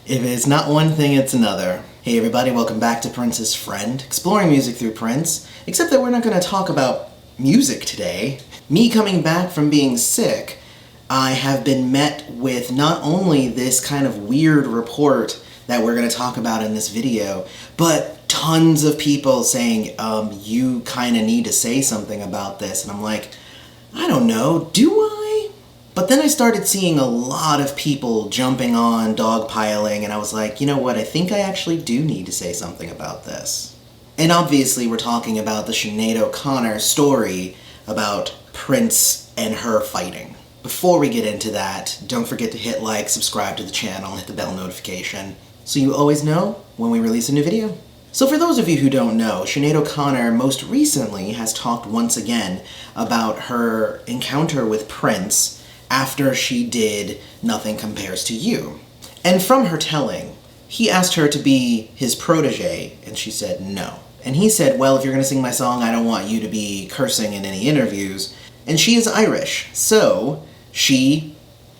If it's not one thing, it's another. Hey everybody, welcome back to Prince's Friend, exploring music through Prince, except that we're not going to talk about music today. Me coming back from being sick, I have been met with not only this kind of weird report that we're going to talk about in this video, but tons of people saying, you kind of need to say something about this. And I'm like, I don't know, do I? But then I started seeing a lot of people jumping on, dogpiling, and I was like, you know what, I think I actually do need to say something about this. And obviously we're talking about the Sinead O'Connor story about Prince and her fighting. Before we get into that, don't forget to hit like, subscribe to the channel, hit the bell notification, so you always know when we release a new video. So for those of you who don't know, Sinead O'Connor most recently has talked once again about her encounter with Prince after she did Nothing Compares to You. And from her telling, he asked her to be his protege, and she said no. And he said, well, if you're gonna sing my song, I don't want you to be cursing in any interviews. And she is Irish, so she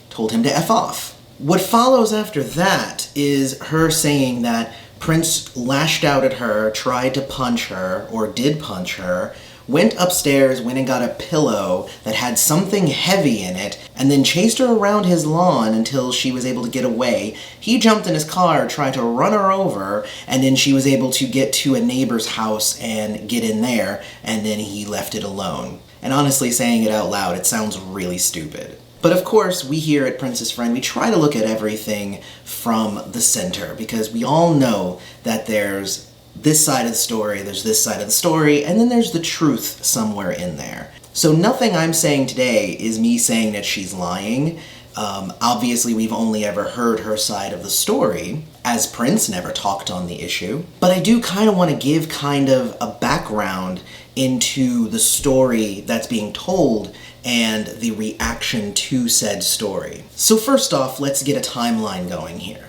told him to F off. What follows after that is her saying that Prince lashed out at her, tried to punch her, or did punch her, went upstairs, went and got a pillow that had something heavy in it, and then chased her around his lawn until she was able to get away. He jumped in his car, tried to run her over, and then she was able to get to a neighbor's house and get in there, and then he left it alone. And honestly, saying it out loud, it sounds really stupid. But of course, we here at Prince's Friend, we try to look at everything from the center, because we all know that there's this side of the story, there's this side of the story, and then there's the truth somewhere in there. So nothing I'm saying today is me saying that she's lying. Obviously, we've only ever heard her side of the story, as Prince never talked on the issue. But I do kind of want to give kind of a background into the story that's being told and the reaction to said story. So first off, let's get a timeline going here.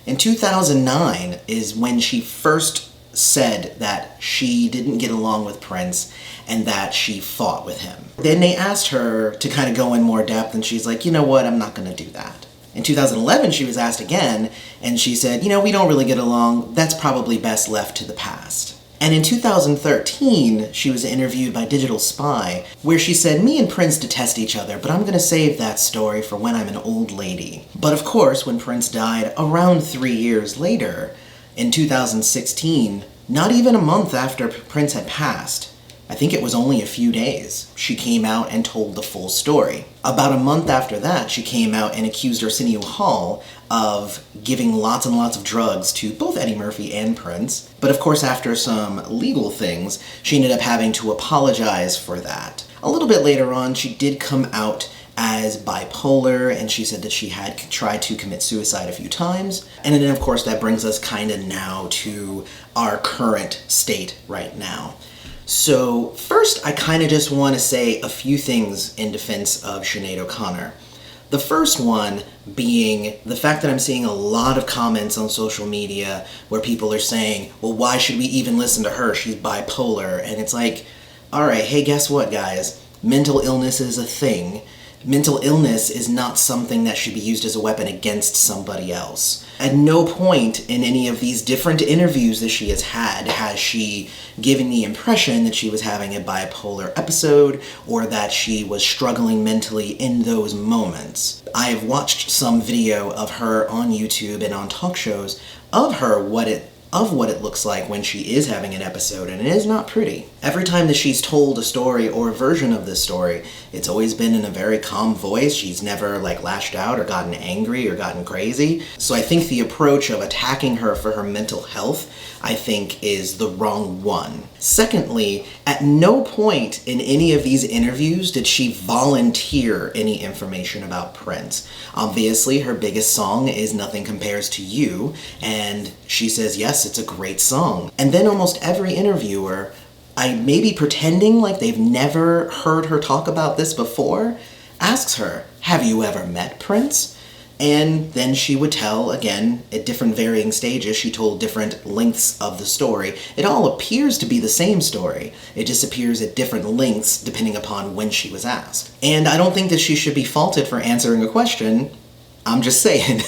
In 2009 is when she first said that she didn't get along with Prince and that she fought with him. Then they asked her to kind of go in more depth, and she's like, you know what, I'm not going to do that. In 2011, she was asked again, and she said, you know, we don't really get along, that's probably best left to the past. And in 2013, she was interviewed by Digital Spy, where she said, me and Prince detest each other, but I'm gonna save that story for when I'm an old lady. But of course, when Prince died around 3 years later, in 2016, not even a month after Prince had passed, I think it was only a few days, she came out and told the full story. About a month after that, she came out and accused Arsenio Hall of giving lots and lots of drugs to both Eddie Murphy and Prince. But of course, after some legal things, she ended up having to apologize for that. A little bit later on, she did come out as bipolar, and she said that she had tried to commit suicide a few times. And then of course, that brings us kind of now to our current state right now. So first, I kind of just want to say a few things in defense of Sinead O'Connor. The first one being the fact that I'm seeing a lot of comments on social media where people are saying, well, why should we even listen to her? She's bipolar. And it's like, all right, hey, guess what, guys? Mental illness is a thing. Mental illness is not something that should be used as a weapon against somebody else. At no point in any of these different interviews that she has she given the impression that she was having a bipolar episode or that she was struggling mentally in those moments. I have watched some video of her on YouTube and on talk shows of her what it looks like when she is having an episode, and it is not pretty. Every time that she's told a story or a version of this story, it's always been in a very calm voice. She's never lashed out or gotten angry or gotten crazy. So I think the approach of attacking her for her mental health, I think, is the wrong one. Secondly, at no point in any of these interviews did she volunteer any information about Prince. Obviously, her biggest song is Nothing Compares to You, and she says, yes, it's a great song. And then almost every interviewer, I may be pretending like they've never heard her talk about this before, asks her, have you ever met Prince? And then she would tell, again, at different varying stages, she told different lengths of the story. It all appears to be the same story. It just appears at different lengths depending upon when she was asked. And I don't think that she should be faulted for answering a question I'm just saying.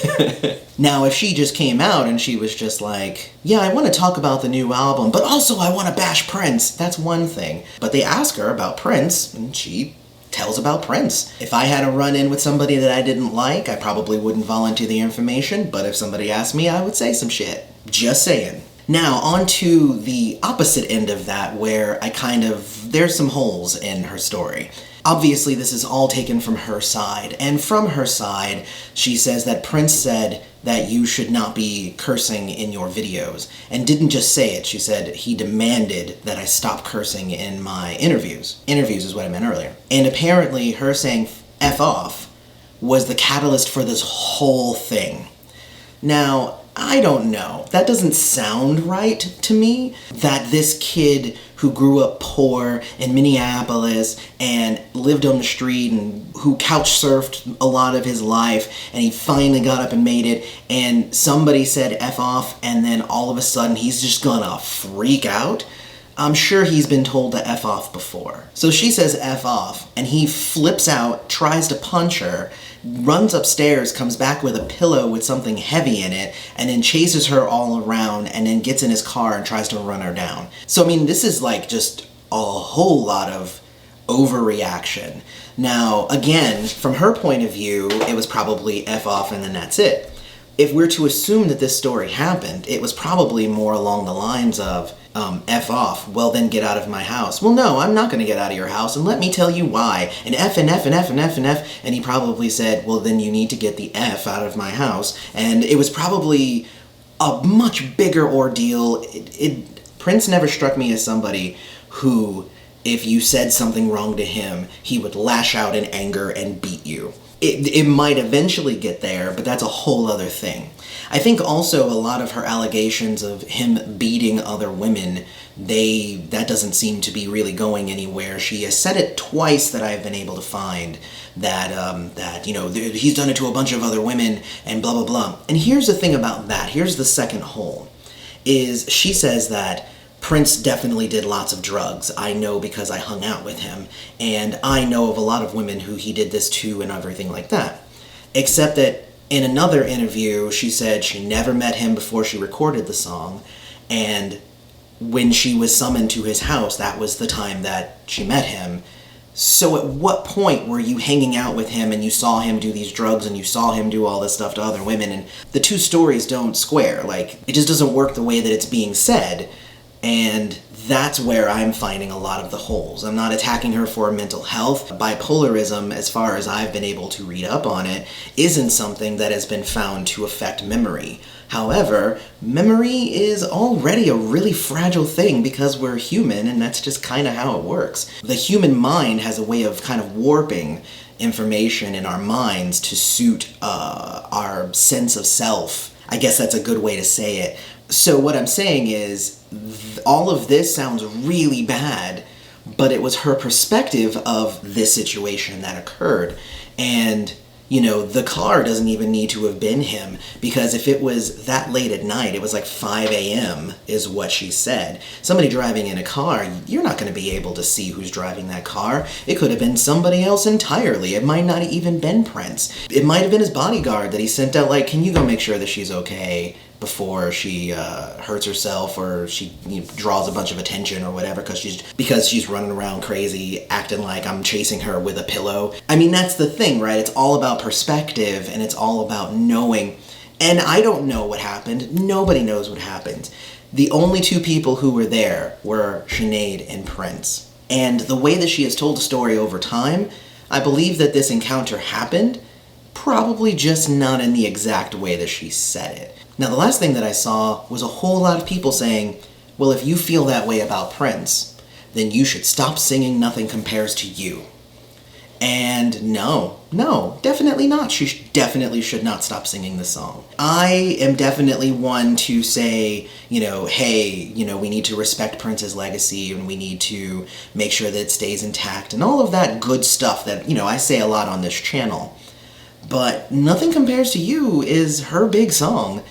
Now, if she just came out and she was just like, yeah, I want to talk about the new album, but also I want to bash Prince, that's one thing. But they ask her about Prince, and she tells about Prince. If I had a run-in with somebody that I didn't like, I probably wouldn't volunteer the information, but if somebody asked me, I would say some shit. Just saying. Now, on to the opposite end of that, where there's some holes in her story. Obviously, this is all taken from her side, and from her side, she says that Prince said that you should not be cursing in your videos, and didn't just say it, she said he demanded that I stop cursing in my interviews. Interviews is what I meant earlier. And apparently, her saying F off was the catalyst for this whole thing. Now, I don't know. That doesn't sound right to me, that this kid who grew up poor in Minneapolis and lived on the street and who couch surfed a lot of his life, and he finally got up and made it, and somebody said F off, and then all of a sudden he's just gonna freak out. I'm sure he's been told to F off before. So she says F off, and he flips out, tries to punch her, runs upstairs, comes back with a pillow with something heavy in it, and then chases her all around, and then gets in his car and tries to run her down. So, I mean, this is like just a whole lot of overreaction. Now, again, from her point of view, it was probably F off and then that's it. If we're to assume that this story happened, it was probably more along the lines of, F off, well then get out of my house. Well, no, I'm not gonna get out of your house, and let me tell you why. And F and F and F and F and F, and he probably said, well then you need to get the F out of my house. And it was probably a much bigger ordeal. Prince never struck me as somebody who, if you said something wrong to him, he would lash out in anger and beat you. It might eventually get there, but that's a whole other thing. I think also a lot of her allegations of him beating other women, that doesn't seem to be really going anywhere. She has said it twice that I've been able to find, that he's done it to a bunch of other women and blah blah blah. And here's the thing about that, here's the second hole, is she says that Prince definitely did lots of drugs. I know because I hung out with him, and I know of a lot of women who he did this to and everything like that. Except that in another interview, she said she never met him before she recorded the song, and when she was summoned to his house, that was the time that she met him. So at what point were you hanging out with him and you saw him do these drugs and you saw him do all this stuff to other women, and the two stories don't square? Like, it just doesn't work the way that it's being said. And that's where I'm finding a lot of the holes. I'm not attacking her for mental health. Bipolarism, as far as I've been able to read up on it, isn't something that has been found to affect memory. However, memory is already a really fragile thing because we're human, and that's just kind of how it works. The human mind has a way of kind of warping information in our minds to suit our sense of self. I guess that's a good way to say it. So what I'm saying is, all of this sounds really bad, but it was her perspective of this situation that occurred. And, the car doesn't even need to have been him, because if it was that late at night, it was like 5 a.m. is what she said. Somebody driving in a car, you're not going to be able to see who's driving that car. It could have been somebody else entirely. It might not have even been Prince. It might have been his bodyguard that he sent out, like, can you go make sure that she's okay before she hurts herself, or she draws a bunch of attention or whatever because she's running around crazy acting like I'm chasing her with a pillow. I mean, that's the thing, right? It's all about perspective, and it's all about knowing. And I don't know what happened. Nobody knows what happened. The only two people who were there were Sinead and Prince. And the way that she has told the story over time, I believe that this encounter happened, probably just not in the exact way that she said it. Now, the last thing that I saw was a whole lot of people saying, well, if you feel that way about Prince, then you should stop singing Nothing Compares to You. And no, definitely not. She definitely should not stop singing the song. I am definitely one to say, hey, we need to respect Prince's legacy, and we need to make sure that it stays intact, and all of that good stuff that, I say a lot on this channel. But Nothing Compares to You is her big song.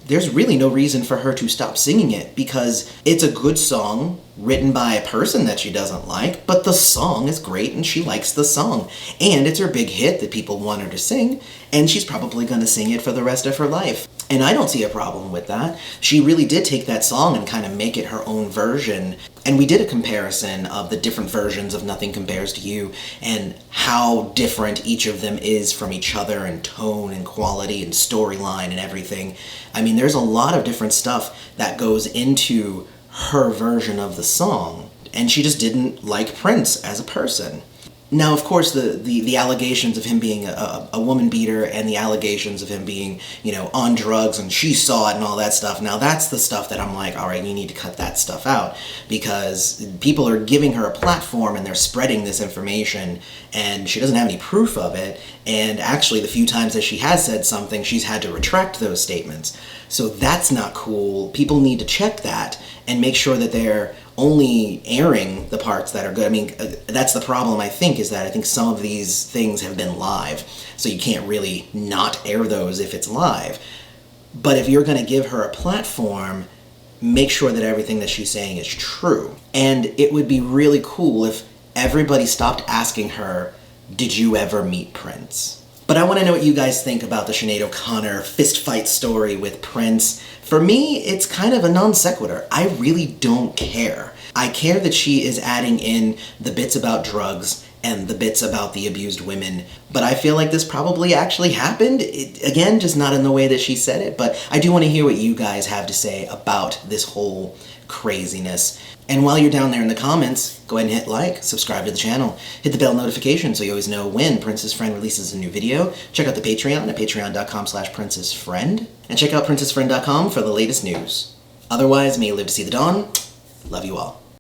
There's really no reason for her to stop singing it, because it's a good song. written by a person that she doesn't like, but the song is great and she likes the song. And it's her big hit that people want her to sing, and she's probably going to sing it for the rest of her life. And I don't see a problem with that. She really did take that song and kind of make it her own version. And we did a comparison of the different versions of Nothing Compares to You and how different each of them is from each other in tone and quality and storyline and everything. I mean, there's a lot of different stuff that goes into her version of the song, and she just didn't like Prince as a person. Now, of course, the allegations of him being a woman beater and the allegations of him being, on drugs and she saw it and all that stuff, now that's the stuff that I'm like, all right, you need to cut that stuff out, because people are giving her a platform and they're spreading this information and she doesn't have any proof of it, and actually the few times that she has said something, she's had to retract those statements. So that's not cool. People need to check that and make sure that they're only airing the parts that are good. I mean, that's the problem, I think, is that I think some of these things have been live, so you can't really not air those if it's live. But if you're going to give her a platform, make sure that everything that she's saying is true. And it would be really cool if everybody stopped asking her, did you ever meet Prince? But I want to know what you guys think about the Sinead O'Connor fistfight story with Prince. For me, it's kind of a non sequitur. I really don't care. I care that she is adding in the bits about drugs and the bits about the abused women, but I feel like this probably actually happened. Again, just not in the way that she said it, but I do want to hear what you guys have to say about this whole craziness. And while you're down there in the comments, go ahead and hit like, subscribe to the channel, hit the bell notification so you always know when Prince's Friend releases a new video. Check out the Patreon at patreon.com/princessfriend, and check out princessfriend.com for the latest news. Otherwise, may you live to see the dawn. Love you all.